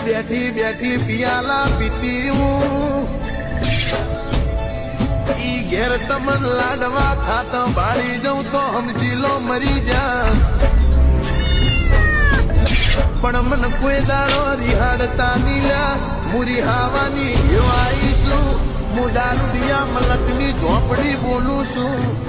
બેઠી બેઠી પિયાલા પીતી હું ઈ ઘેર તમન લાડવા ખાત બાળી જઉં તો સમજી લો મરી જા પણ મન કોઈ દાડો રિહાડતા નીલા મુરી હાવાની આવીશું હું દારૂડિયા મલકની ઝોપડી બોલું છું